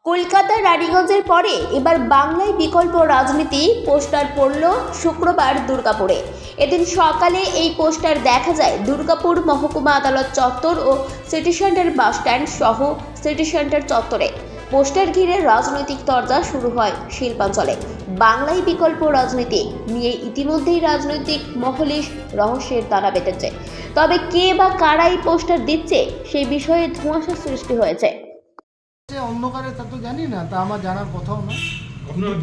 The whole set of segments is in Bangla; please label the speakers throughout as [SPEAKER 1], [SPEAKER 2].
[SPEAKER 1] কলকাতা রানীগঞ্জের পরে এবার বাংলায় বিকল্প রাজনীতি পোস্টার পড়ল শুক্রবার দুর্গাপুরে। এদিন সকালে এই পোস্টার দেখা যায় দুর্গাপুর মহকুমা আদালত চত্বর ও সিটি সেন্টার বাসস্ট্যান্ড সহ সিটি সেন্টার চত্বরে। পোস্টার ঘিরে রাজনৈতিক তরজা শুরু হয় শিল্পাঞ্চলে। বাংলায় বিকল্প রাজনীতি নিয়ে ইতিমধ্যেই রাজনৈতিক মহলে রহস্যের দানা বেঁধেছে। তবে কে বা কারা এই পোস্টার দিচ্ছে সেই বিষয়ে ধোঁয়াশা সৃষ্টি হয়েছে।
[SPEAKER 2] অন্ধকারে তা তো জানি না, তা আমার জানার কথাও না।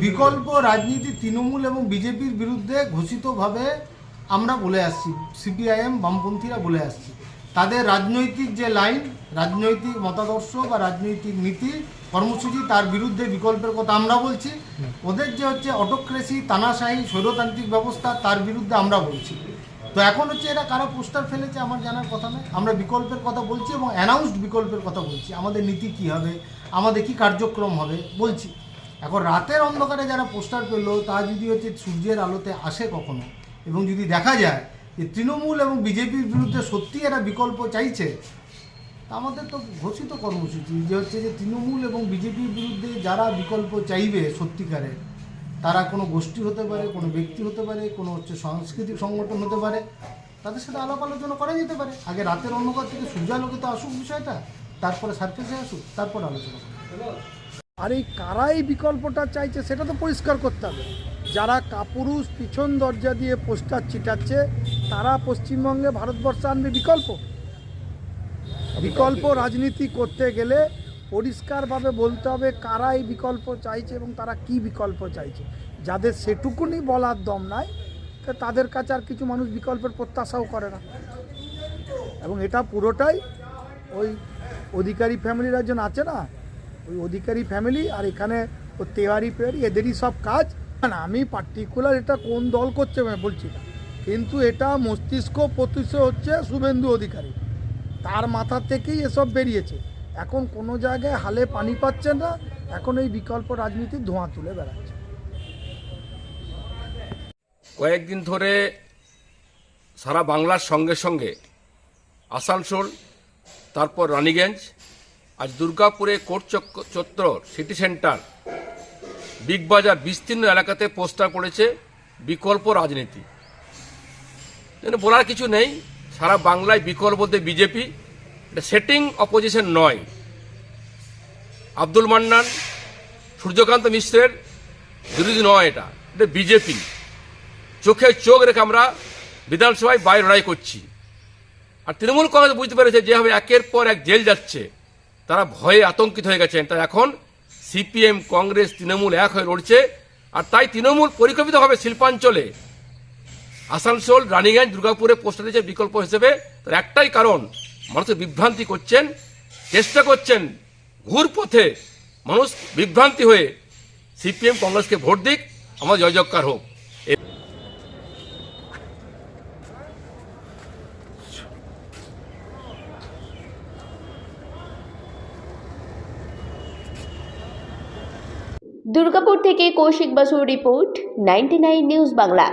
[SPEAKER 2] বিকল্প রাজনীতি তৃণমূল এবং বিজেপির বিরুদ্ধে ঘোষিতভাবে আমরা বলে আসছি, সিপিআইএম বামপন্থীরা বলে আসছি। তাদের রাজনৈতিক যে লাইন, রাজনৈতিক মতাদর্শ বা রাজনৈতিক নীতি কর্মসূচি, তার বিরুদ্ধে বিকল্পের কথা আমরা বলছি। ওদের যে হচ্ছে অটোক্রেসি, তানাশাহী, স্বৈরতান্ত্রিক ব্যবস্থা, তার বিরুদ্ধে আমরা বলছি। তো এখন হচ্ছে এরা কারা পোস্টার ফেলেছে আমার জানার কথা নয়। আমরা বিকল্পের কথা বলছি এবং অ্যানাউন্সড বিকল্পের কথা বলছি। আমাদের নীতি কী হবে, আমাদের কি কার্যক্রম হবে বলছি। এখন রাতের অন্ধকারে যারা পোস্টার পেলো, তা যদি হচ্ছে সূর্যের আলোতে আসে কখনো, এবং যদি দেখা যায় যে তৃণমূল এবং বিজেপির বিরুদ্ধে সত্যি এরা বিকল্প চাইছে, তা আমাদের তো ঘোষিত কর্মসূচি যে হচ্ছে যে তৃণমূল এবং বিজেপির বিরুদ্ধে যারা বিকল্প চাইবে সত্যিকারের, তারা কোনো গোষ্ঠী হতে পারে, কোনো ব্যক্তি হতে পারে, কোনো হচ্ছে সাংস্কৃতিক সংগঠন হতে পারে, তাদের সাথে আলাপ আলোচনা করা যেতে পারে। আগে রাতের অন্ধকার থেকে সূর্যালোকিত আসুক বিষয়টা, তারপরে সার্ফেসে আসুক, তারপর আলোচনা করব।
[SPEAKER 3] আর এই কারাই বিকল্পটা চাইছে সেটা তো পরিষ্কার করতে হবে। যারা কাপুরুষ পিছন দরজা দিয়ে পোস্টার চিটাচ্ছে, তারা পশ্চিমবঙ্গে ভারতবর্ষে আনবে বিকল্প। বিকল্প রাজনীতি করতে গেলে পরিষ্কারভাবে বলতে হবে কারা এই বিকল্প চাইছে এবং তারা কি বিকল্প চাইছে। যাদের সেটুকুনি বলার দম নাই, তাদের কাছে আর কিছু মানুষ বিকল্পের প্রত্যাশাও করে না। এবং এটা পুরোটাই ওই অধিকারী ফ্যামিলির একজন আছে না, ওই অধিকারী ফ্যামিলি, আর এখানে ও তেওয়ারি পেয়ারি, এদেরই সব কাজ। না, আমি পার্টিকুলার এটা কোন দল করছে বলছি না, কিন্তু এটা মস্তিষ্ক প্রতিষ্ঠা হচ্ছে শুভেন্দু অধিকারী, তার মাথা থেকেই এসব বেরিয়েছে। এখন কোনো জায়গায় হালে পানি পাচ্ছে না, এখন এই বিকল্প রাজনীতির ধোঁয়া তুলে বেড়াচ্ছে।
[SPEAKER 4] কয়েকদিন ধরে সারা বাংলার সঙ্গে সঙ্গে আসানসোল, তারপর রানীগঞ্জ, আজ দুর্গাপুরে কোর্ট চত্বর, সিটি সেন্টার, বিগ বাজার, বিস্তীর্ণ এলাকাতে পোস্টার পড়েছে বিকল্প রাজনীতি। বলার কিছু নেই, সারা বাংলায় বিকল্প বলতে বিজেপি। এটা সেটিং অপোজিশন নয়। আব্দুল মান্নান, সূর্যকান্ত মিশ্রের বিরোধী নয়, এটা বিজেপি। চোখে চোখ রেখে আমরা বিধানসভায় বাইরে লড়াই করছি। আর তৃণমূল কংগ্রেস বুঝতে পেরেছে যেভাবে একের পর এক জেল যাচ্ছে, তারা ভয়ে আতঙ্কিত হয়ে গেছেন। তাই এখন সিপিএম, কংগ্রেস, তৃণমূল এক হয়ে লড়ছে। আর তাই তৃণমূল পরিকল্পিতভাবে শিল্পাঞ্চলে আসানসোল, রানীগঞ্জ, দুর্গাপুরে পোস্টার দিয়েছে বিকল্প হিসেবে। তার একটাই কারণ, মানুষকে বিভ্রান্তি করছেন, চেষ্টা করছেন ঘুর পথে মানুষ বিভ্রান্তি হয়ে সিপিএম কংগ্রেসকে ভোট দিক, আমার জয় জয়কার হোক।
[SPEAKER 1] দুর্গাপুর থেকে কৌশিক বাসুর রিপোর্ট, 99 নিউজ বাংলা।